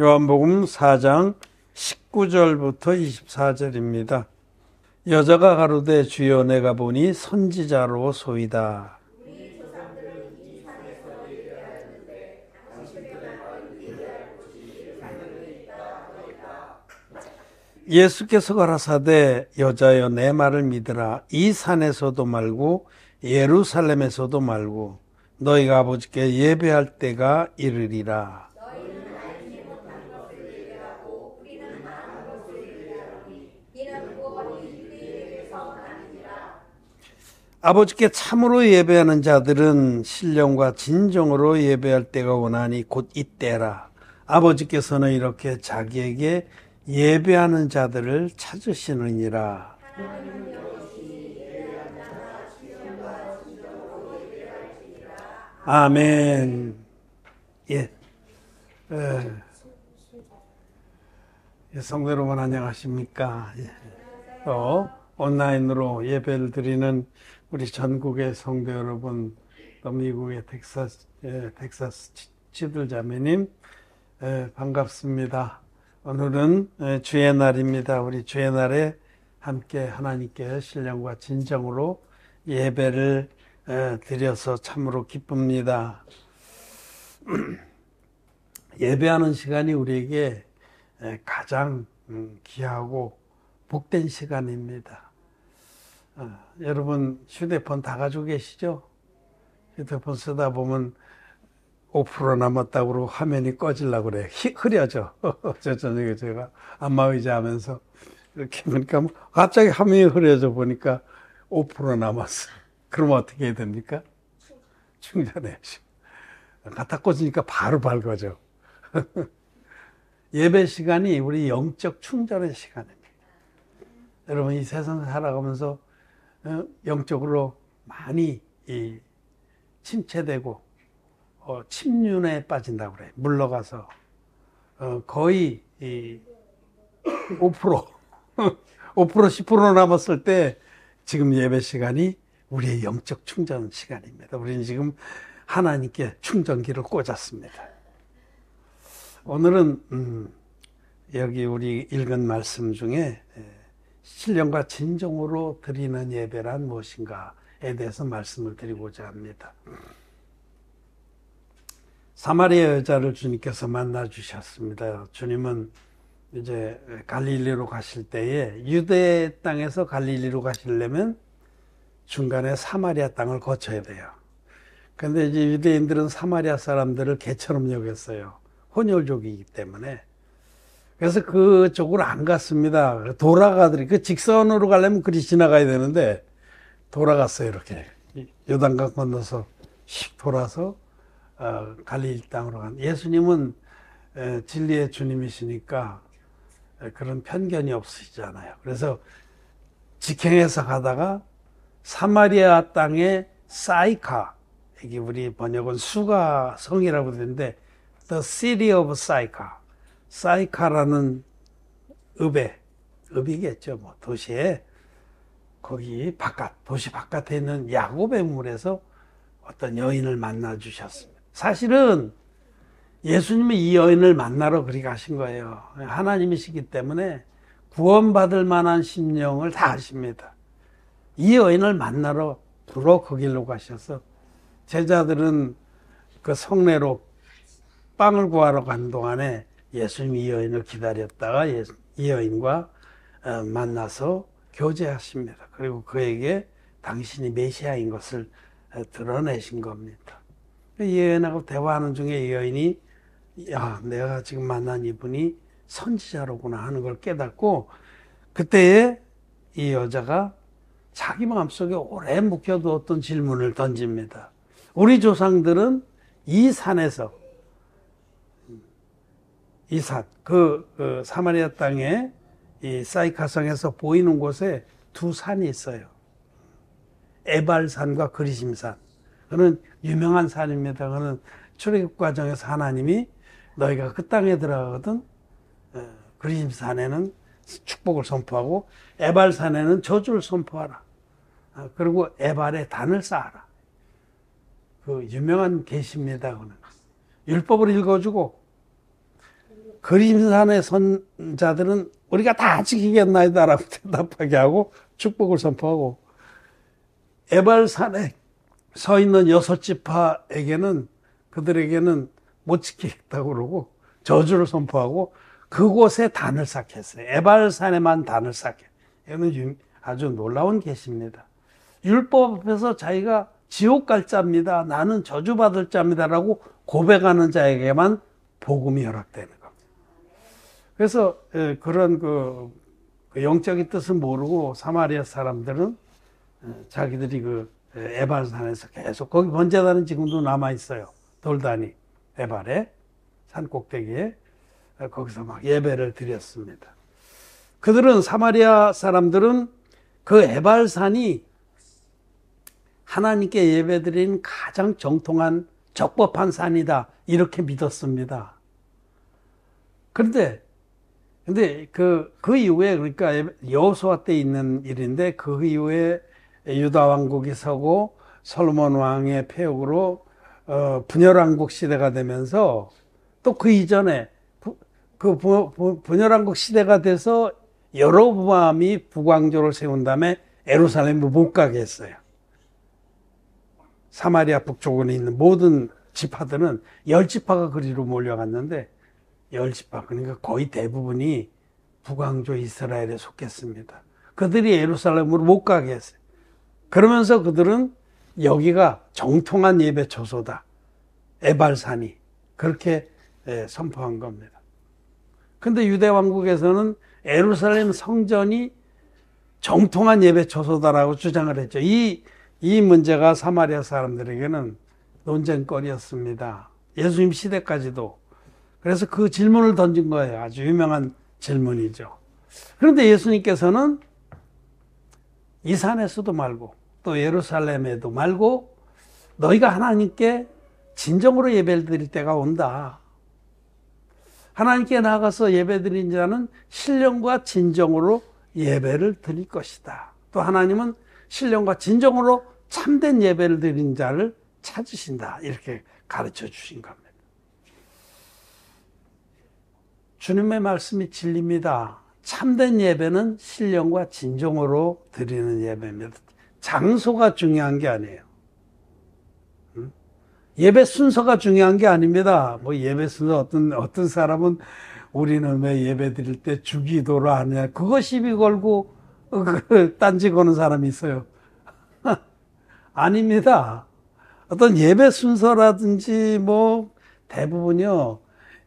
요한복음 4장 19절부터 24절입니다. 여자가 가로되 주여 내가 보니 선지자로 소이다. 예수께서 가라사대 여자여 내 말을 믿으라. 이 산에서도 말고 예루살렘에서도 말고 너희가 아버지께 예배할 때가 이르리라. 아버지께 참으로 예배하는 자들은 신령과 진정으로 예배할 때가 오나니 곧 이때라. 아버지께서는 이렇게 자기에게 예배하는 자들을 찾으시느니라. 아멘. 예. 성도 여러분 안녕하십니까? 온라인으로 예배를 드리는 우리 전국의 성도 여러분, 또 미국의 텍사스 지도자매님 반갑습니다. 오늘은 주의 날입니다. 우리 주의 날에 함께 하나님께 신령과 진정으로 예배를 드려서 참으로 기쁩니다. 예배하는 시간이 우리에게 가장 귀하고 복된 시간입니다. 여러분 휴대폰 다 가지고 계시죠? 휴대폰 쓰다 보면 5% 남았다고 그러고 화면이 꺼지려고 그래. 흐려져. 저 저녁에 제가 안마의자 하면서 이렇게 보니까 갑자기 화면이 흐려져 보니까 5% 남았어. 그러면 어떻게 해야 됩니까? 충전해야죠. 갖다 꽂으니까 바로 밝아져. 예배 시간이 우리 영적 충전의 시간입니다. 여러분 이 세상 살아가면서 영적으로 많이 침체되고 침륜에 빠진다고 그래요. 물러가서 거의 5% 10% 남았을 때 지금 예배 시간이 우리의 영적 충전 시간입니다. 우리는 지금 하나님께 충전기를 꽂았습니다. 오늘은 여기 우리 읽은 말씀 중에 신령과 진정으로 드리는 예배란 무엇인가에 대해서 말씀을 드리고자 합니다. 사마리아 여자를 주님께서 만나 주셨습니다. 주님은 이제 갈릴리로 가실 때에 유대 땅에서 갈릴리로 가시려면 중간에 사마리아 땅을 거쳐야 돼요. 그런데 이제 유대인들은 사마리아 사람들을 개처럼 여겼어요. 혼혈족이기 때문에. 그래서 그쪽으로 안 갔습니다. 그 직선으로 가려면 그리 지나가야 되는데 돌아갔어요. 이렇게 요단강 건너서 씩 돌아서 갈릴리 땅으로 간. 예수님은 진리의 주님이시니까 그런 편견이 없으시잖아요. 그래서 직행해서 가다가 사마리아 땅의 사이카, 이게 우리 번역은 수가 성이라고 되는데 The City of Sychar, 사이카라는 읍이겠죠. 뭐 도시에 거기 도시 바깥에 있는 야곱의 물에서 어떤 여인을 만나 주셨습니다. 사실은 예수님은 이 여인을 만나러 그리 가신 거예요. 하나님이시기 때문에 구원받을 만한 심령을 다 아십니다. 이 여인을 만나러 주로 그 길로 가셔서 제자들은 그 성내로 빵을 구하러 간 동안에 예수님이 이 여인을 기다렸다가 이 여인과 만나서 교제하십니다. 그리고 그에게 당신이 메시아인 것을 드러내신 겁니다. 이 여인하고 대화하는 중에 이 여인이 내가 지금 만난 이분이 선지자로구나 하는 걸 깨닫고 그때에 이 여자가 자기 마음속에 오래 묵혀두었던 질문을 던집니다. 우리 조상들은 이 산에서 그 사마리아 땅에 이 사이카성에서 보이는 곳에 두 산이 있어요. 에발산과 그리심산. 그는 유명한 산입니다. 그는 출애굽 과정에서 하나님이 너희가 그 땅에 들어가거든 그리심산에는 축복을 선포하고 에발산에는 저주를 선포하라. 그리고 에발에 단을 쌓아라. 그 유명한 계시입니다. 그는 율법을 읽어주고 그림산의 선자들은 우리가 다 지키겠나이다라고 대답하게 하고 축복을 선포하고, 에발산에 서 있는 6지파에게는 그들에게는 못 지키겠다고 그러고 저주를 선포하고 그곳에 단을 쌓게 했어요. 에발산에만 단을 쌓게. 이거는 아주 놀라운 계시입니다. 율법 앞에서 자기가 지옥 갈 자입니다. 나는 저주받을 자입니다라고 고백하는 자에게만 복음이 허락되는 겁니다. 그래서 그런 그 영적인 뜻을 모르고 사마리아 사람들은 자기들이 그 에발산에서 계속, 거기 번제단은 지금도 남아 있어요. 돌단이 에발에 산 꼭대기에 거기서 막 예배를 드렸습니다. 그들은, 사마리아 사람들은 그 에발산이 하나님께 예배드리는 가장 정통한 적법한 산이다, 이렇게 믿었습니다. 근데 그 이후에, 그러니까 여호수아 때 있는 일인데, 그 이후에 유다 왕국이 서고 솔로몬 왕의 폐역으로 분열왕국 시대가 되면서, 또 그 이전에 분열왕국 시대가 돼서 여로보암이 북왕조를 세운 다음에 예루살렘을 못 가게 했어요. 사마리아 북쪽에 있는 모든 지파들은 10지파가 그리로 몰려갔는데, 10지파, 그러니까 거의 대부분이 북왕조 이스라엘에 속했습니다. 그들이 예루살렘으로 못 가게 했어요. 그러면서 그들은 여기가 정통한 예배 처소다, 에발산이, 그렇게 선포한 겁니다. 근데 유대 왕국에서는 예루살렘 성전이 정통한 예배 처소다라고 주장을 했죠. 이 문제가 사마리아 사람들에게는 논쟁거리였습니다. 예수님 시대까지도. 그래서 그 질문을 던진 거예요. 아주 유명한 질문이죠. 그런데 예수님께서는 이 산에서도 말고 또 예루살렘에도 말고 너희가 하나님께 진정으로 예배를 드릴 때가 온다. 하나님께 나아가서 예배 드린 자는 신령과 진정으로 예배를 드릴 것이다. 또 하나님은 신령과 진정으로 참된 예배를 드린 자를 찾으신다. 이렇게 가르쳐 주신 겁니다. 주님의 말씀이 진리입니다. 참된 예배는 신령과 진정으로 드리는 예배입니다. 장소가 중요한 게 아니에요. 예배 순서가 중요한 게 아닙니다. 뭐 예배 순서, 어떤 사람은 우리는 왜 예배 드릴 때 주기도를 하냐, 그거 시비 걸고 딴지 거는 사람이 있어요. 아닙니다. 어떤 예배 순서라든지 뭐 대부분요,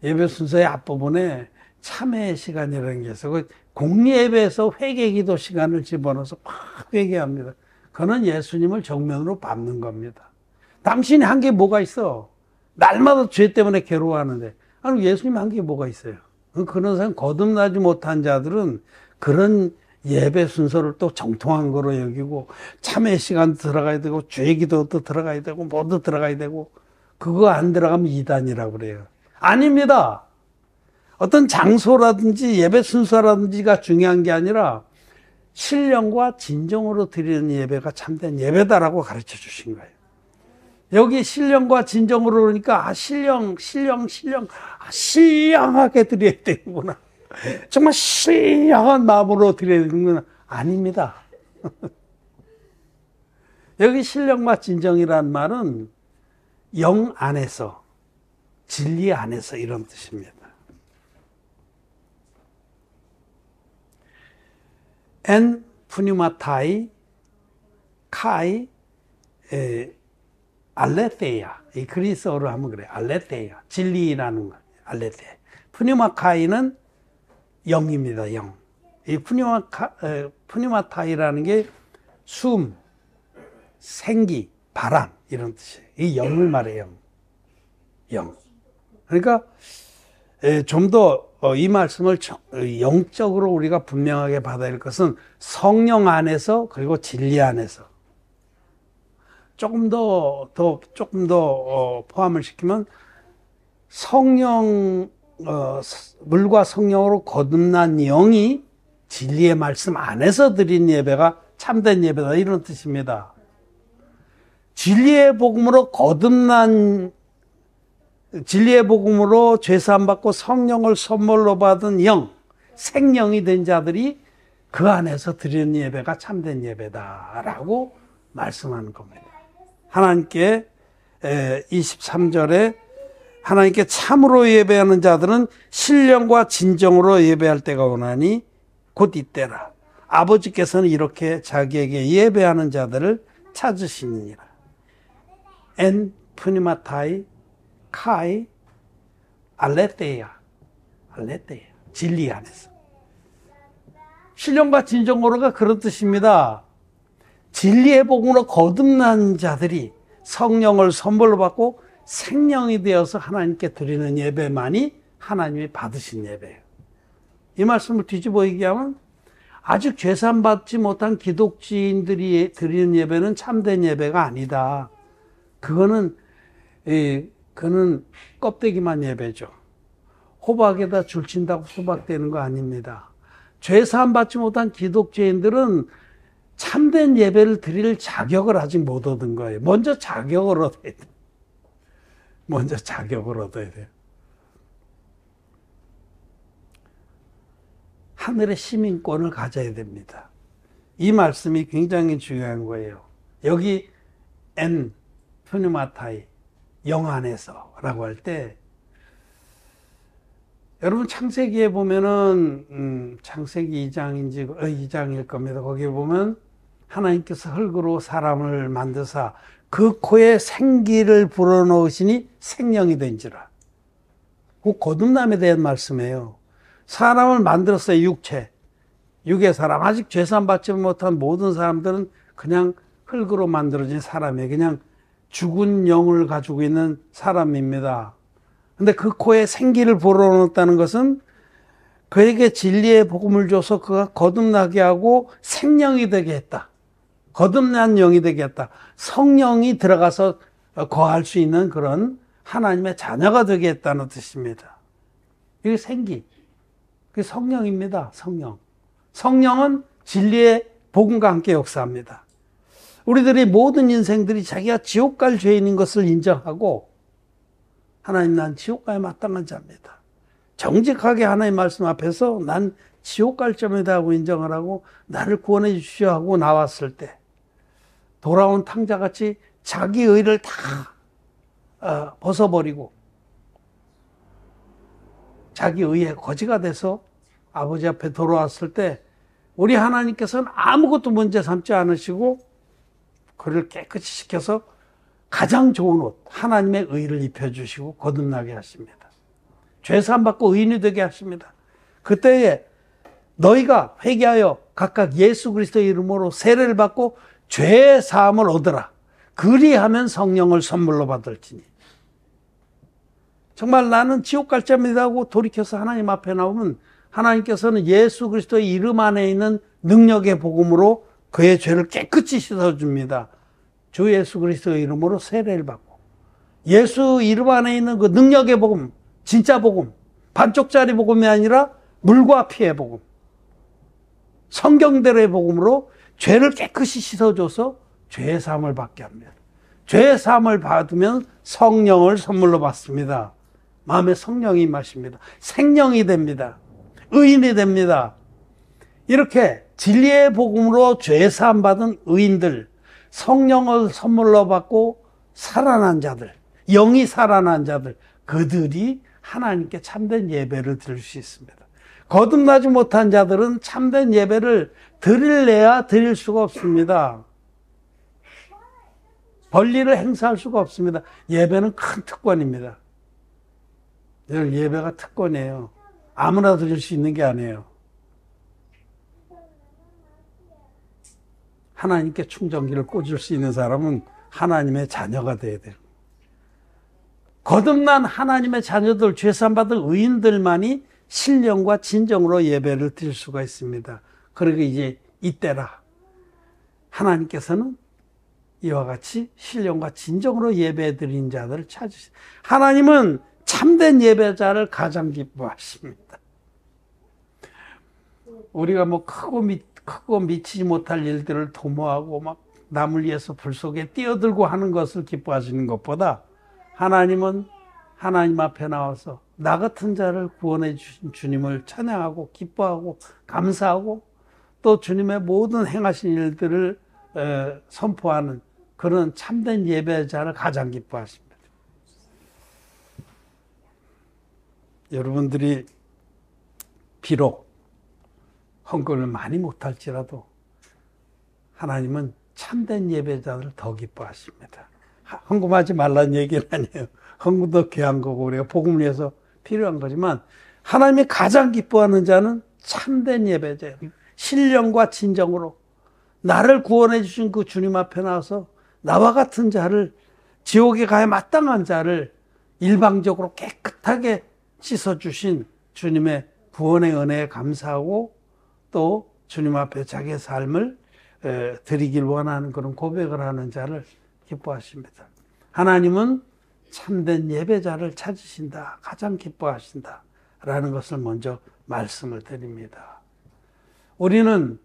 예배 순서의 앞부분에 참회의 시간이라는 게 있어요. 공예배에서 회개기도 시간을 집어넣어서 막 회개합니다. 그거는 예수님을 정면으로 밟는 겁니다. 당신이 한 게 뭐가 있어? 날마다 죄 때문에 괴로워하는데. 아니, 예수님 한 게 뭐가 있어요? 그런 사람, 거듭나지 못한 자들은 그런 예배 순서를 또 정통한 거로 여기고, 참회 시간도 들어가야 되고, 죄기도도 들어가야 되고, 뭐도 들어가야 되고, 그거 안 들어가면 이단이라고 그래요. 아닙니다. 어떤 장소라든지 예배 순서라든지가 중요한 게 아니라 신령과 진정으로 드리는 예배가 참된 예배다라고 가르쳐 주신 거예요. 여기 신령과 진정으로 그러니까 신령하게 드려야 되는구나. 정말 신령한 마음으로 드려야 되는구나. 아닙니다. 여기 신령과 진정이란 말은 영 안에서, 진리 안에서 이런 뜻입니다. 엔 푸뉴마타이 카이 알레테야. 이 그리스어로 하면 그래. 알레테야. 진리라는 거. 알레테야. 푸뉴마카이는 영입니다. 영. 이 푸뉴마타이라는 게 숨, 생기, 바람 이런 뜻이에요. 이 영을 말해요. 영. 그러니까 좀 더 이 말씀을 영적으로 우리가 분명하게 받아야 할 것은 성령 안에서, 그리고 진리 안에서. 조금 더 포함을 시키면 성령, 물과 성령으로 거듭난 영이 진리의 말씀 안에서 드린 예배가 참된 예배다, 이런 뜻입니다. 진리의 복음으로 거듭난 진리의 복음으로 죄사함 받고 성령을 선물로 받은 영, 생령이 된 자들이 그 안에서 드리는 예배가 참된 예배다라고 말씀하는 겁니다. 하나님께 23절에 하나님께 참으로 예배하는 자들은 신령과 진정으로 예배할 때가 오나니 곧 이때라. 아버지께서는 이렇게 자기에게 예배하는 자들을 찾으시니라. 엔 푸니마타이 카이 알레테야. 진리 안에서. 신령과 진정으로가 그런 뜻입니다. 진리의 복음으로 거듭난 자들이 성령을 선물로 받고 생령이 되어서 하나님께 드리는 예배만이 하나님이 받으신 예배예요. 이 말씀을 뒤집어 얘기하면 아직 죄산 받지 못한 기독주의인들이 드리는 예배는 참된 예배가 아니다. 그거는 껍데기만 예배죠. 호박에다 줄친다고 수박되는 거 아닙니다. 죄사함 받지 못한 기독교인들은 참된 예배를 드릴 자격을 아직 못 얻은 거예요. 먼저 자격을 얻어야 돼요. 먼저 자격을 얻어야 돼요. 하늘의 시민권을 가져야 됩니다. 이 말씀이 굉장히 중요한 거예요. 여기 엔 푸니마타이 영 안에서 라고 할 때 여러분 창세기에 보면은 창세기 2장일 겁니다. 거기에 보면 하나님께서 흙으로 사람을 만드사 그 코에 생기를 불어넣으시니 생령이 된지라. 그 거듭남에 대한 말씀이에요. 사람을 만들었어요. 육의 사람. 아직 죄산 받지 못한 모든 사람들은 그냥 흙으로 만들어진 사람이에요. 그냥 죽은 영을 가지고 있는 사람입니다. 근데 그 코에 생기를 불어넣었다는 것은 그에게 진리의 복음을 줘서 그가 거듭나게 하고 생령이 되게 했다. 거듭난 영이 되게 했다. 성령이 들어가서 거할 수 있는 그런 하나님의 자녀가 되게 했다는 뜻입니다. 이게 생기. 그게 성령입니다. 성령. 성령은 진리의 복음과 함께 역사합니다. 우리들의 모든 인생들이 자기가 지옥 갈 죄인인 것을 인정하고 하나님 난 지옥 가야 마땅한 자입니다. 정직하게 하나님 말씀 앞에서 난 지옥 갈 자입니다 하고 인정을 하고 나를 구원해 주시오 하고 나왔을 때 돌아온 탕자같이 자기 의를 다 벗어버리고 자기 의의 거지가 돼서 아버지 앞에 돌아왔을 때 우리 하나님께서는 아무것도 문제 삼지 않으시고 그를 깨끗이 시켜서 가장 좋은 옷, 하나님의 의를 입혀주시고 거듭나게 하십니다. 죄사함 받고 의인이 되게 하십니다. 그때에 너희가 회개하여 각각 예수 그리스도의 이름으로 세례를 받고 죄 사함을 얻으라. 그리하면 성령을 선물로 받을지니. 정말 나는 지옥 갈 자입니다 하고 돌이켜서 하나님 앞에 나오면 하나님께서는 예수 그리스도의 이름 안에 있는 능력의 복음으로 그의 죄를 깨끗이 씻어줍니다. 주 예수 그리스도의 이름으로 세례를 받고 예수 이름 안에 있는 그 능력의 복음, 진짜 복음, 반쪽짜리 복음이 아니라 물과 피의 복음, 성경대로의 복음으로 죄를 깨끗이 씻어줘서 죄의 사함을 받게 합니다. 죄의 사함을 받으면 성령을 선물로 받습니다. 마음에 성령이 임하십니다. 생령이 됩니다. 의인이 됩니다. 이렇게 진리의 복음으로 죄 사함 받은 의인들, 성령을 선물로 받고 살아난 자들, 영이 살아난 자들, 그들이 하나님께 참된 예배를 드릴 수 있습니다. 거듭나지 못한 자들은 참된 예배를 드릴래야 드릴 수가 없습니다. 권리를 행사할 수가 없습니다. 예배는 큰 특권입니다. 예배가 특권이에요. 아무나 드릴 수 있는 게 아니에요. 하나님께 충전기를 꽂을 수 있는 사람은 하나님의 자녀가 돼야 돼요. 거듭난 하나님의 자녀들, 죄산 받은 의인들만이 신령과 진정으로 예배를 드릴 수가 있습니다. 그러게 이제 이때라. 하나님께서는 이와 같이 신령과 진정으로 예배 드린 자들을 찾으시. 하나님은 참된 예배자를 가장 기뻐하십니다. 우리가 뭐 크고 미치지 못할 일들을 도모하고 막 남을 위해서 불 속에 뛰어들고 하는 것을 기뻐하시는 것보다 하나님은 하나님 앞에 나와서 나 같은 자를 구원해 주신 주님을 찬양하고 기뻐하고 감사하고 또 주님의 모든 행하신 일들을 선포하는 그런 참된 예배자를 가장 기뻐하십니다. 여러분들이 비록 헌금을 많이 못할지라도 하나님은 참된 예배자를 더 기뻐하십니다. 헌금하지 말라는 얘기는 아니에요. 헌금도 귀한 거고 우리가 복음을 위해서 필요한 거지만 하나님이 가장 기뻐하는 자는 참된 예배자예요. 신령과 진정으로 나를 구원해 주신 그 주님 앞에 나와서 나와 같은 자를, 지옥에 가야 마땅한 자를 일방적으로 깨끗하게 씻어주신 주님의 구원의 은혜에 감사하고 또 주님 앞에 자기의 삶을 드리길 원하는 그런 고백을 하는 자를 기뻐하십니다. 하나님은 참된 예배자를 찾으신다, 가장 기뻐하신다 라는 것을 먼저 말씀을 드립니다. 우리는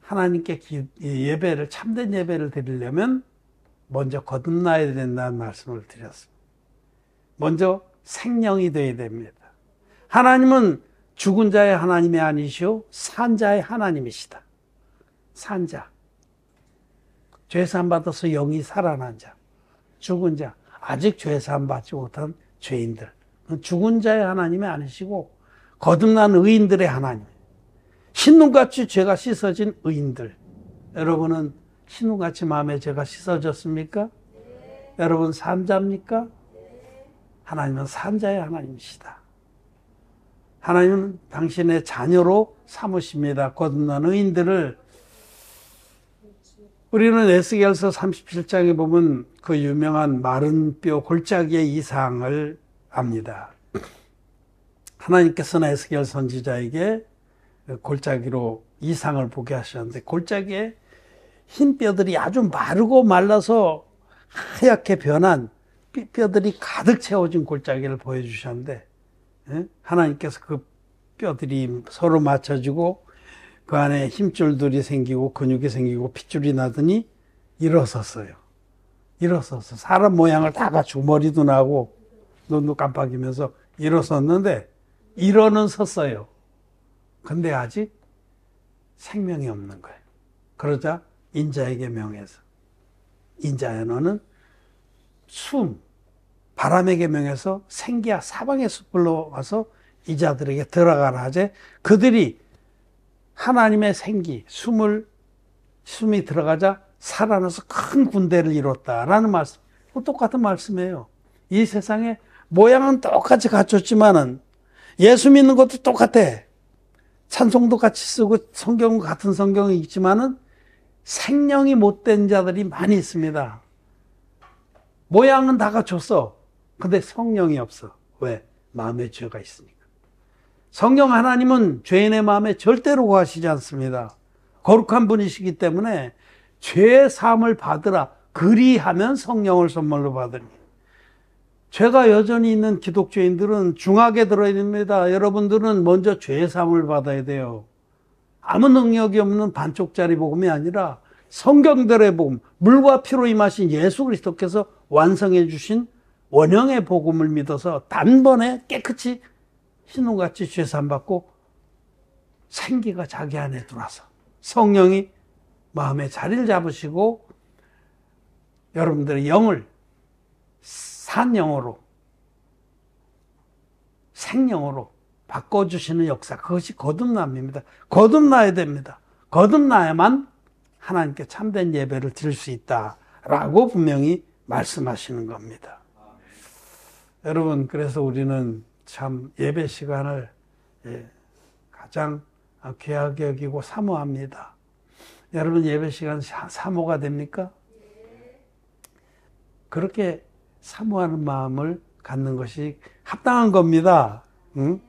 하나님께 예배를, 참된 예배를 드리려면 먼저 거듭나야 된다는 말씀을 드렸습니다. 먼저 생명이 되어야 됩니다. 하나님은 죽은 자의 하나님이 아니시오 산 자의 하나님이시다. 산 자, 죄사함 받아서 영이 살아난 자, 죽은 자, 아직 죄사함 받지 못한 죄인들, 죽은 자의 하나님이 아니시고 거듭난 의인들의 하나님, 신눈같이 죄가 씻어진 의인들. 여러분은 신눈같이 마음에 죄가 씻어졌습니까? 네. 여러분 산자입니까? 네. 하나님은 산자의 하나님이시다. 하나님은 당신의 자녀로 삼으십니다. 거듭난 의인들을. 우리는 에스겔서 37장에 보면 그 유명한 마른 뼈 골짜기의 이상을 압니다. 하나님께서는 에스겔 선지자에게 골짜기로 이상을 보게 하셨는데 골짜기에 흰 뼈들이 아주 마르고 말라서 하얗게 변한 뼈들이 가득 채워진 골짜기를 보여주셨는데 하나님께서 그 뼈들이 서로 맞춰지고 그 안에 힘줄들이 생기고 근육이 생기고 핏줄이 나더니 일어섰어요. 일어서서 사람 모양을 다 갖추고 머리도 나고 눈도 깜빡이면서 일어섰는데 일어는 섰어요. 근데 아직 생명이 없는 거예요. 그러자 인자에게 명해서 인자야 너는 바람에게 명해서 생기야 사방의 숲으로 와서 이 자들에게 들어가라 하재 그들이 하나님의 생기 숨이 들어가자 살아나서 큰 군대를 이뤘다라는 말씀. 똑같은 말씀이에요. 이 세상에 모양은 똑같이 갖췄지만은 예수 믿는 것도 똑같아. 찬송도 같이 쓰고 성경 같은 성경이 있지만은 생명이 못된 자들이 많이 있습니다. 모양은 다 갖췄어. 근데 성령이 없어. 왜? 마음에 죄가 있으니까. 성령 하나님은 죄인의 마음에 절대로 거하시지 않습니다. 거룩한 분이시기 때문에 죄의 사함을 받으라. 그리하면 성령을 선물로 받으니. 죄가 여전히 있는 기독교인들은 중하게 들어야 됩니다. 여러분들은 먼저 죄의 사함을 받아야 돼요. 아무 능력이 없는 반쪽짜리 복음이 아니라 성경대로의 복음, 물과 피로 임하신 예수 그리스도께서 완성해 주신 원형의 복음을 믿어서 단번에 깨끗이 신혼같이 죄 사함 받고 생기가 자기 안에 들어와서 성령이 마음에 자리를 잡으시고 여러분들의 영을 산영으로 생명으로 바꿔주시는 역사, 그것이 거듭남입니다. 거듭나야 됩니다. 거듭나야만 하나님께 참된 예배를 드릴 수 있다라고 분명히 말씀하시는 겁니다. 여러분, 그래서 우리는 참 예배 시간을 가장 귀하게 여기고 사모합니다. 여러분 예배 시간 사모가 됩니까? 그렇게 사모하는 마음을 갖는 것이 합당한 겁니다. 응?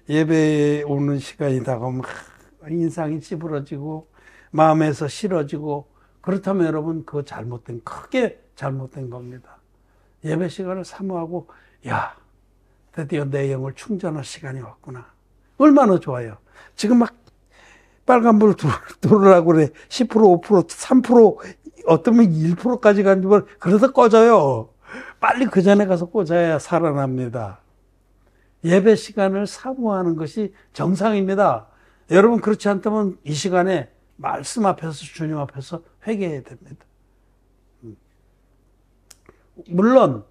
예배에 오는 시간이다 하면 인상이 찌부러지고 마음에서 싫어지고 그렇다면 여러분 그거 크게 잘못된 겁니다. 예배 시간을 사모하고 야 드디어 내 영을 충전할 시간이 왔구나. 얼마나 좋아요. 지금 막 빨간불 들어오라고 그래. 10%, 5%, 3%, 어쩌면 1%까지 가는지 그래서 꺼져요. 빨리 그 전에 가서 꽂아야 살아납니다. 예배 시간을 사모하는 것이 정상입니다. 여러분 그렇지 않다면 이 시간에 말씀 앞에서 주님 앞에서 회개해야 됩니다. 물론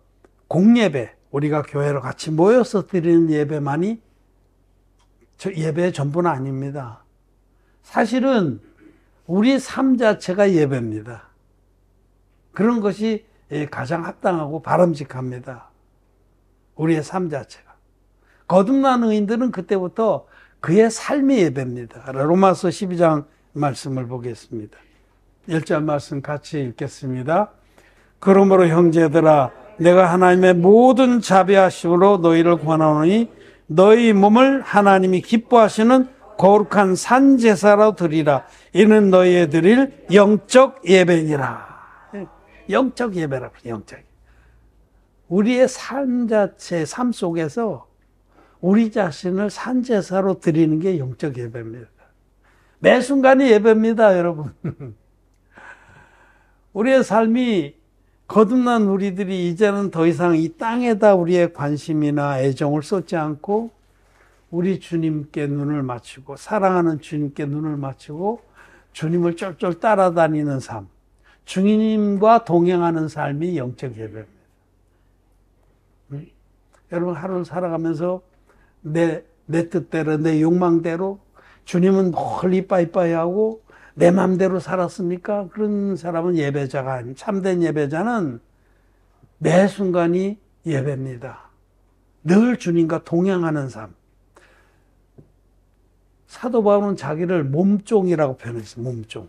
공예배, 우리가 교회로 같이 모여서 드리는 예배만이 예배의 전부는 아닙니다. 사실은 우리 삶 자체가 예배입니다. 그런 것이 가장 합당하고 바람직합니다. 우리의 삶 자체가. 거듭난 의인들은 그때부터 그의 삶이 예배입니다. 로마서 12장 말씀을 보겠습니다. 1절 말씀 같이 읽겠습니다. 그러므로 형제들아 내가 하나님의 모든 자비하심으로 너희를 권하노니 너희 몸을 하나님이 기뻐하시는 거룩한 산제사로 드리라. 이는 너희의 드릴 영적 예배니라. 영적 예배라고 영적. 우리의 삶 자체, 삶 속에서 우리 자신을 산제사로 드리는 게 영적 예배입니다. 매 순간이 예배입니다, 여러분. 우리의 삶이 거듭난 우리들이 이제는 더 이상 이 땅에다 우리의 관심이나 애정을 쏟지 않고 우리 주님께 눈을 맞추고 사랑하는 주님께 눈을 맞추고 주님을 쫄쫄 따라다니는 삶, 주님과 동행하는 삶이 영적 예배입니다. 여러분 하루를 살아가면서 내 뜻대로 내 욕망대로 주님은 멀리 빠이빠이 하고 내 마음대로 살았습니까? 그런 사람은 예배자가 아닌 참된 예배자는 매 순간이 예배입니다. 늘 주님과 동행하는 삶. 사도 바울은 자기를 몸종이라고 표현했어요. 몸종.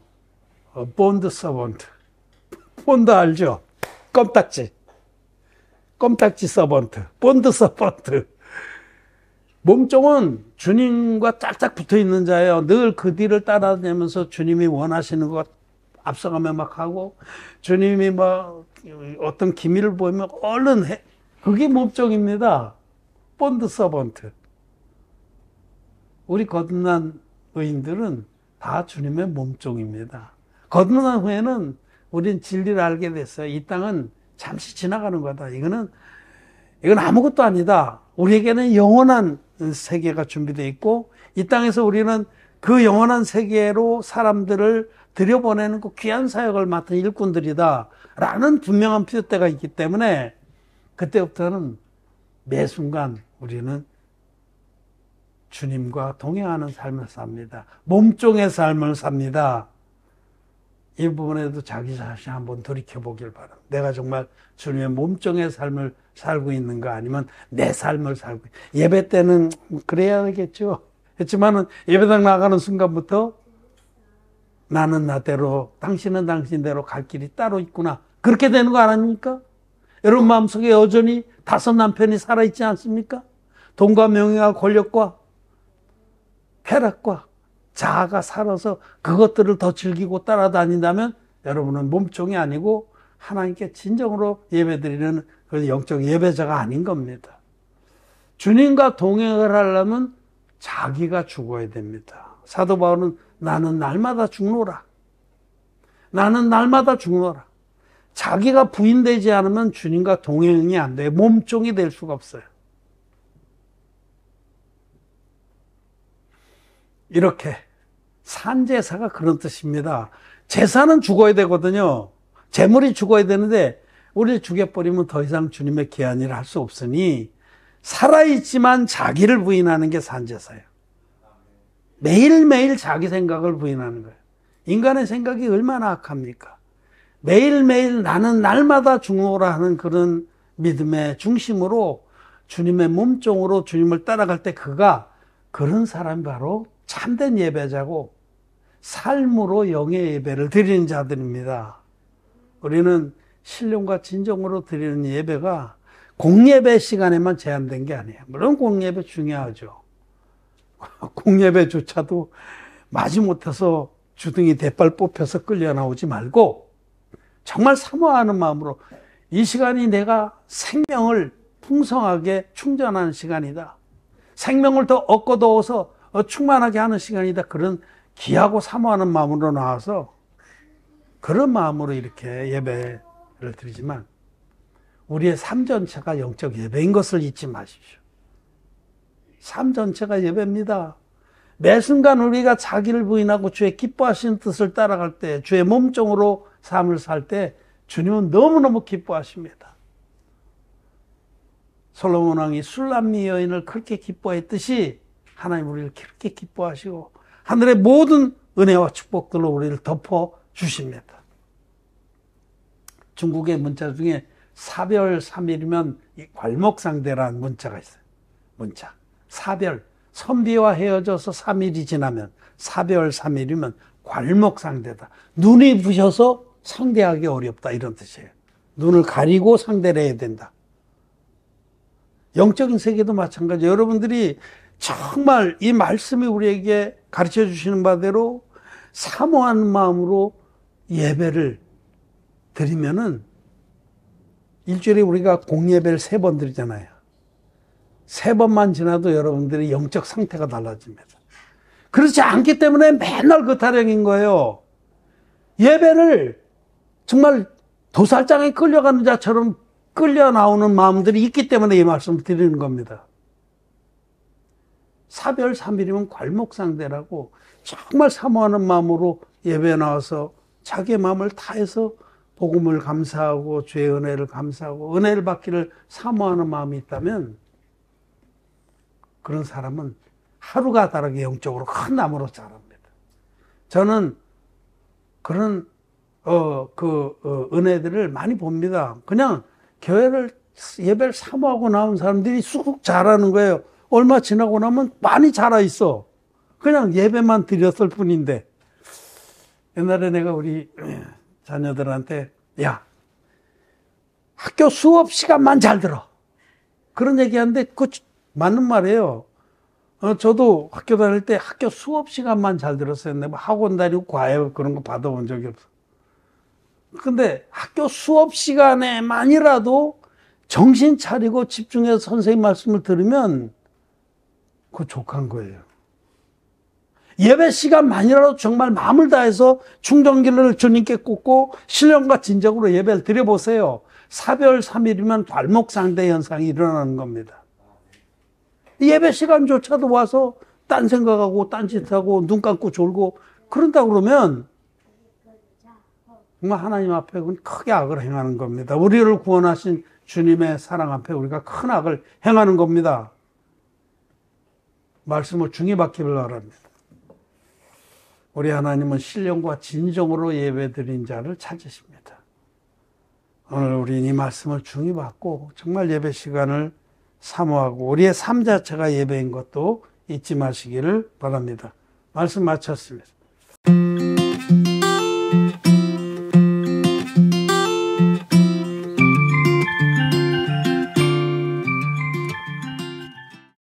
본드 서번트. 본드 알죠? 껌딱지. 껌딱지 서번트. 본드 서번트. 몸종은 주님과 짝짝 붙어 있는 자예요. 늘 그 뒤를 따라다니면서 주님이 원하시는 것 앞서가며 막 하고 주님이 막 어떤 기밀을 보이면 얼른 해. 그게 몸종입니다. 본드 서번트. 우리 거듭난 의인들은 다 주님의 몸종입니다. 거듭난 후에는 우린 진리를 알게 됐어요. 이 땅은 잠시 지나가는 거다. 이건 아무것도 아니다. 우리에게는 영원한 세계가 준비되어 있고 이 땅에서 우리는 그 영원한 세계로 사람들을 들여보내는 그 귀한 사역을 맡은 일꾼들이다 라는 분명한 표대가 있기 때문에 그때부터는 매 순간 우리는 주님과 동행하는 삶을 삽니다. 몸종의 삶을 삽니다. 이 부분에도 자기 자신 한번 돌이켜보길 바랍니다. 내가 정말 주님의 몸종의 삶을 살고 있는가 아니면 내 삶을 살고 예배 때는 그래야겠죠. 했지만은 예배당 나가는 순간부터 나는 나대로 당신은 당신대로 갈 길이 따로 있구나. 그렇게 되는 거 아닙니까? 여러분 마음속에 여전히 5 남편이 살아있지 않습니까? 돈과 명예와 권력과 쾌락과 자아가 살아서 그것들을 더 즐기고 따라다닌다면 여러분은 몸종이 아니고 하나님께 진정으로 예배드리는 그런 영적 예배자가 아닌 겁니다. 주님과 동행을 하려면 자기가 죽어야 됩니다. 사도 바울은 나는 날마다 죽노라. 나는 날마다 죽노라. 자기가 부인되지 않으면 주님과 동행이 안 돼요. 몸종이 될 수가 없어요. 이렇게 산제사가 그런 뜻입니다. 제사는 죽어야 되거든요. 재물이 죽어야 되는데 우리를 죽여버리면 더 이상 주님의 귀한 일을 할 수 없으니 살아있지만 자기를 부인하는 게 산제사예요. 매일매일 자기 생각을 부인하는 거예요. 인간의 생각이 얼마나 악합니까? 매일매일 나는 날마다 죽노라 하는 그런 믿음의 중심으로 주님의 몸종으로 주님을 따라갈 때 그런 사람이 바로 참된 예배자고 삶으로 영의 예배를 드리는 자들입니다. 우리는 신령과 진정으로 드리는 예배가 공예배 시간에만 제한된 게 아니에요. 물론 공예배 중요하죠. 공예배조차도 마지못해서 주둥이 대빨 뽑혀서 끌려 나오지 말고 정말 사모하는 마음으로 이 시간이 내가 생명을 풍성하게 충전하는 시간이다. 생명을 더 얻어서 충만하게 하는 시간이다. 그런 귀하고 사모하는 마음으로 나와서 그런 마음으로 이렇게 예배를 드리지만 우리의 삶 전체가 영적 예배인 것을 잊지 마십시오. 삶 전체가 예배입니다. 매 순간 우리가 자기를 부인하고 주의 기뻐하시는 뜻을 따라갈 때, 주의 몸종으로 삶을 살 때 주님은 너무너무 기뻐하십니다. 솔로몬 왕이 술람미 여인을 그렇게 기뻐했듯이 하나님 우리를 그렇게 기뻐하시고 하늘의 모든 은혜와 축복들로 우리를 덮어 주십니다. 중국의 문자 중에 사별 3일이면 괄목상대라는 문자가 있어요. 문자. 사별. 선비와 헤어져서 3일이 지나면 사별 3일이면 괄목상대다. 눈이 부셔서 상대하기 어렵다 이런 뜻이에요. 눈을 가리고 상대를 해야 된다. 영적인 세계도 마찬가지예요. 여러분들이 정말 이 말씀이 우리에게 가르쳐 주시는 바대로 사모하는 마음으로 예배를 드리면은 일주일에 우리가 공예배를 3번 드리잖아요. 3번만 지나도 여러분들의 영적 상태가 달라집니다. 그렇지 않기 때문에 맨날 그 타령인 거예요. 예배를 정말 도살장에 끌려가는 자처럼 끌려 나오는 마음들이 있기 때문에 이 말씀을 드리는 겁니다. 사별 3일이면 괄목상대라고 정말 사모하는 마음으로 예배에 나와서 자기의 마음을 다해서 복음을 감사하고 주의 은혜를 감사하고 은혜를 받기를 사모하는 마음이 있다면 그런 사람은 하루가 다르게 영적으로 큰 나무로 자랍니다. 저는 그런 은혜들을 많이 봅니다. 그냥 예배를 사모하고 나온 사람들이 쑥 자라는 거예요. 얼마 지나고 나면 많이 자라 있어. 그냥 예배만 드렸을 뿐인데. 옛날에 내가 우리 자녀들한테 야, 학교 수업 시간만 잘 들어. 그런 얘기하는데 그거 맞는 말이에요. 저도 학교 다닐 때 학교 수업 시간만 잘 들었어요. 뭐 학원 다니고 과외 그런 거 받아본 적이 없어. 근데 학교 수업 시간에만이라도 정신 차리고 집중해서 선생님 말씀을 들으면 그거 족한 거예요. 예배 시간만이라도 정말 마음을 다해서 충전기를 주님께 꽂고 신령과 진정으로 예배를 드려보세요. 사별 3일이면 괄목상대 현상이 일어나는 겁니다. 예배 시간조차도 와서 딴 생각하고 딴짓하고 눈 감고 졸고 그런다 그러면 정말 하나님 앞에 크게 악을 행하는 겁니다. 우리를 구원하신 주님의 사랑 앞에 우리가 큰 악을 행하는 겁니다. 말씀을 중히 받기를 바랍니다. 우리 하나님은 신령과 진정으로 예배드린 자를 찾으십니다. 오늘 우리 이 말씀을 중히 받고 정말 예배 시간을 사모하고 우리의 삶 자체가 예배인 것도 잊지 마시기를 바랍니다. 말씀 마쳤습니다.